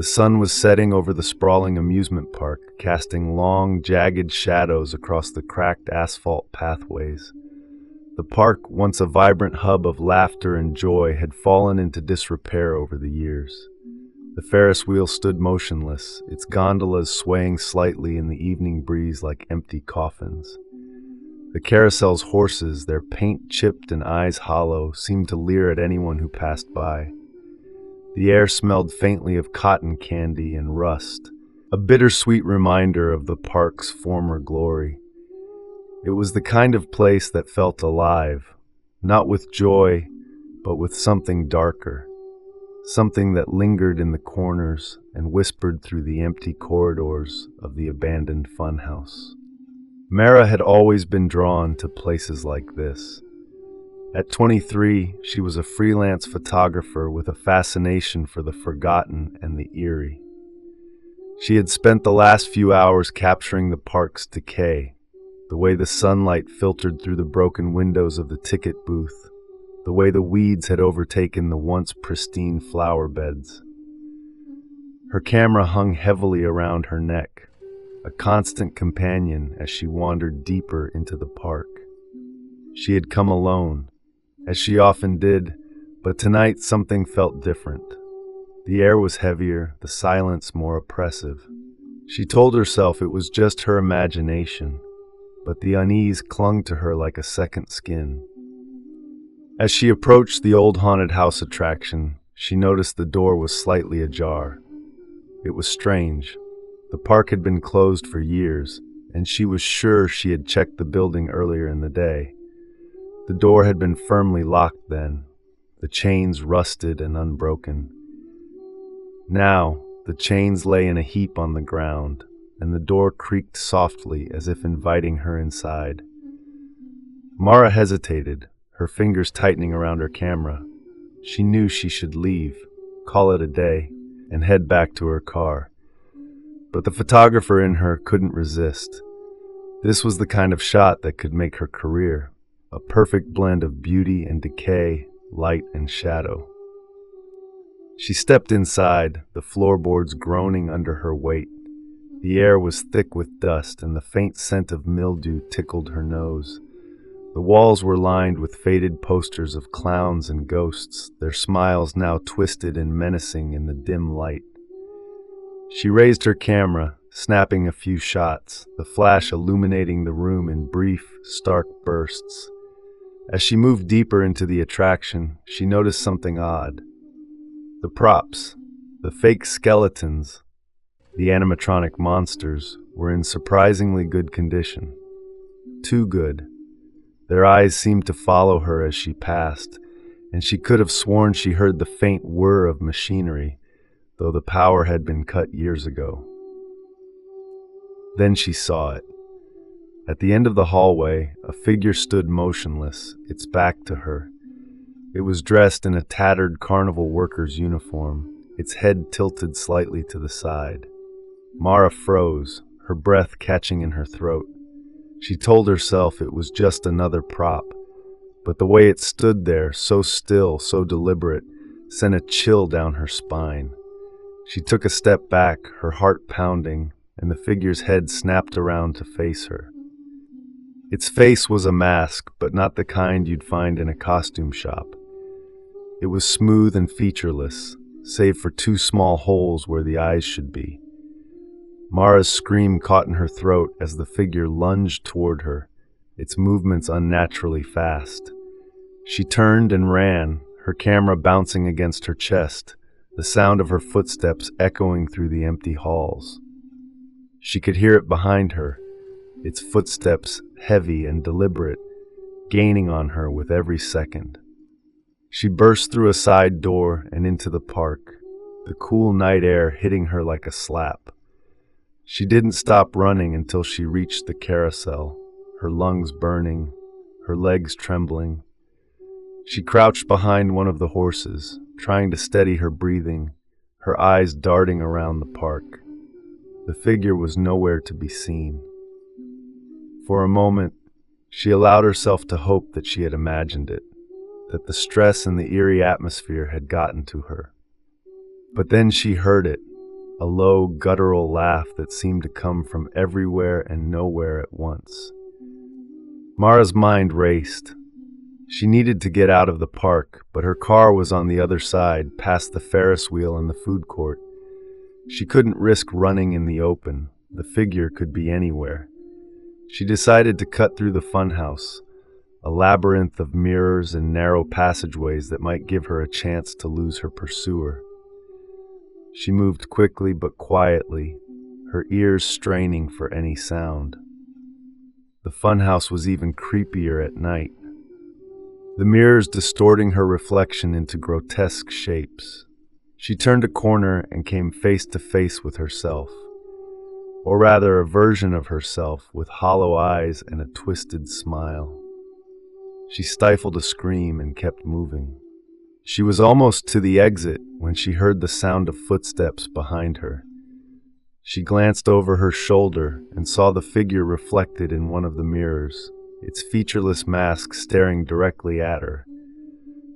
The sun was setting over the sprawling amusement park, casting long, jagged shadows across the cracked asphalt pathways. The park, once a vibrant hub of laughter and joy, had fallen into disrepair over the years. The Ferris wheel stood motionless, its gondolas swaying slightly in the evening breeze like empty coffins. The carousel's horses, their paint chipped and eyes hollow, seemed to leer at anyone who passed by. The air smelled faintly of cotton candy and rust, a bittersweet reminder of the park's former glory. It was the kind of place that felt alive, not with joy, but with something darker, something that lingered in the corners and whispered through the empty corridors of the abandoned funhouse. Mara had always been drawn to places like this. At 23, she was a freelance photographer with a fascination for the forgotten and the eerie. She had spent the last few hours capturing the park's decay, the way the sunlight filtered through the broken windows of the ticket booth, the way the weeds had overtaken the once pristine flower beds. Her camera hung heavily around her neck, a constant companion as she wandered deeper into the park. She had come alone, as she often did, but tonight something felt different. The air was heavier, the silence more oppressive. She told herself it was just her imagination, but the unease clung to her like a second skin. As she approached the old haunted house attraction, she noticed the door was slightly ajar. It was strange. The park had been closed for years, and she was sure she had checked the building earlier in the day. The door had been firmly locked then, the chains rusted and unbroken. Now, the chains lay in a heap on the ground, and the door creaked softly as if inviting her inside. Mara hesitated, her fingers tightening around her camera. She knew she should leave, call it a day, and head back to her car. But the photographer in her couldn't resist. This was the kind of shot that could make her career, a perfect blend of beauty and decay, light and shadow. She stepped inside, the floorboards groaning under her weight. The air was thick with dust, and the faint scent of mildew tickled her nose. The walls were lined with faded posters of clowns and ghosts, their smiles now twisted and menacing in the dim light. She raised her camera, snapping a few shots, the flash illuminating the room in brief, stark bursts. As she moved deeper into the attraction, she noticed something odd. The props, the fake skeletons, the animatronic monsters, were in surprisingly good condition. Too good. Their eyes seemed to follow her as she passed, and she could have sworn she heard the faint whir of machinery, though the power had been cut years ago. Then she saw it. At the end of the hallway, a figure stood motionless, its back to her. It was dressed in a tattered Carnival worker's uniform, its head tilted slightly to the side. Mara froze, her breath catching in her throat. She told herself it was just another prop, but the way it stood there, so still, so deliberate, sent a chill down her spine. She took a step back, her heart pounding, and the figure's head snapped around to face her. Its face was a mask, but not the kind you'd find in a costume shop. It was smooth and featureless, save for two small holes where the eyes should be. Mara's scream caught in her throat as the figure lunged toward her, its movements unnaturally fast. She turned and ran, her camera bouncing against her chest, the sound of her footsteps echoing through the empty halls. She could hear it behind her, its footsteps heavy and deliberate, gaining on her with every second. She burst through a side door and into the park, the cool night air hitting her like a slap. She didn't stop running until she reached the carousel, her lungs burning, her legs trembling. She crouched behind one of the horses, trying to steady her breathing, her eyes darting around the park. The figure was nowhere to be seen. For a moment, she allowed herself to hope that she had imagined it, that the stress and the eerie atmosphere had gotten to her. But then she heard it, a low, guttural laugh that seemed to come from everywhere and nowhere at once. Mara's mind raced. She needed to get out of the park, but her car was on the other side, past the Ferris wheel and the food court. She couldn't risk running in the open. The figure could be anywhere. She decided to cut through the funhouse, a labyrinth of mirrors and narrow passageways that might give her a chance to lose her pursuer. She moved quickly but quietly, her ears straining for any sound. The funhouse was even creepier at night, the mirrors distorting her reflection into grotesque shapes. She turned a corner and came face to face with herself, or rather a version of herself with hollow eyes and a twisted smile. She stifled a scream and kept moving. She was almost to the exit when she heard the sound of footsteps behind her. She glanced over her shoulder and saw the figure reflected in one of the mirrors, its featureless mask staring directly at her.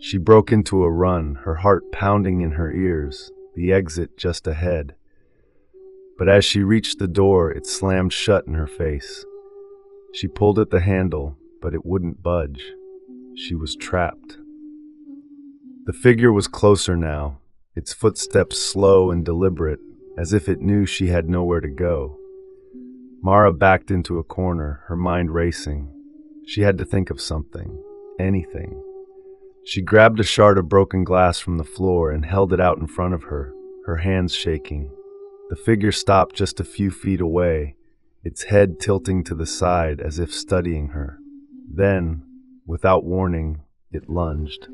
She broke into a run, her heart pounding in her ears, the exit just ahead. But as she reached the door, it slammed shut in her face. She pulled at the handle, but it wouldn't budge. She was trapped. The figure was closer now, its footsteps slow and deliberate, as if it knew she had nowhere to go. Mara backed into a corner, her mind racing. She had to think of something, anything. She grabbed a shard of broken glass from the floor and held it out in front of her, her hands shaking. The figure stopped just a few feet away, its head tilting to the side as if studying her. Then, without warning, it lunged.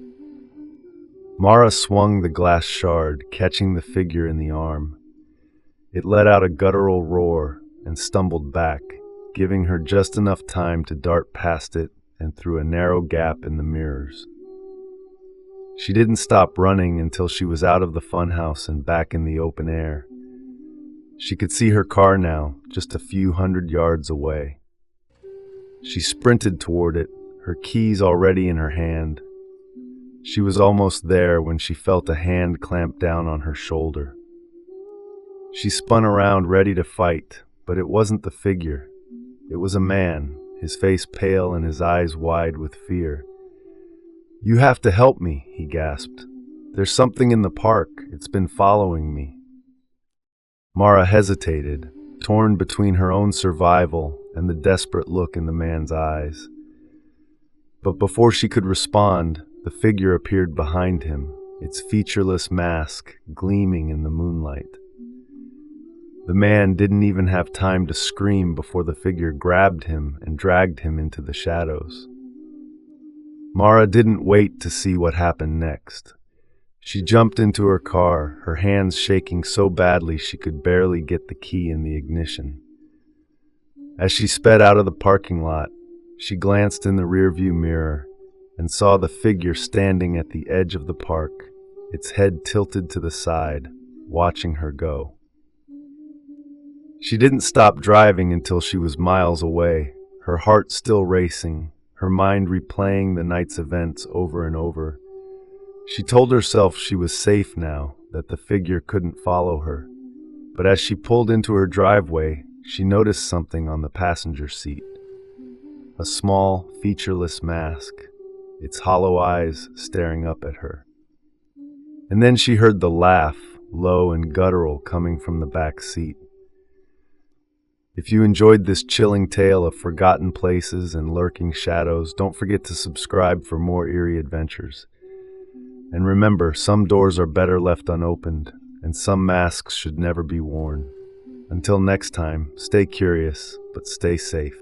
Mara swung the glass shard, catching the figure in the arm. It let out a guttural roar and stumbled back, giving her just enough time to dart past it and through a narrow gap in the mirrors. She didn't stop running until she was out of the funhouse and back in the open air. She could see her car now, just a few hundred yards away. She sprinted toward it, her keys already in her hand. She was almost there when she felt a hand clamp down on her shoulder. She spun around ready to fight, but it wasn't the figure. It was a man, his face pale and his eyes wide with fear. "You have to help me," he gasped. "There's something in the park. It's been following me." Mara hesitated, torn between her own survival and the desperate look in the man's eyes. But before she could respond, the figure appeared behind him, its featureless mask gleaming in the moonlight. The man didn't even have time to scream before the figure grabbed him and dragged him into the shadows. Mara didn't wait to see what happened next. She jumped into her car, her hands shaking so badly she could barely get the key in the ignition. As she sped out of the parking lot, she glanced in the rearview mirror and saw the figure standing at the edge of the park, its head tilted to the side, watching her go. She didn't stop driving until she was miles away, her heart still racing, her mind replaying the night's events over and over. She told herself she was safe now, that the figure couldn't follow her. But as she pulled into her driveway, she noticed something on the passenger seat. A small, featureless mask, its hollow eyes staring up at her. And then she heard the laugh, low and guttural, coming from the back seat. If you enjoyed this chilling tale of forgotten places and lurking shadows, don't forget to subscribe for more eerie adventures. And remember, some doors are better left unopened, and some masks should never be worn. Until next time, stay curious, but stay safe.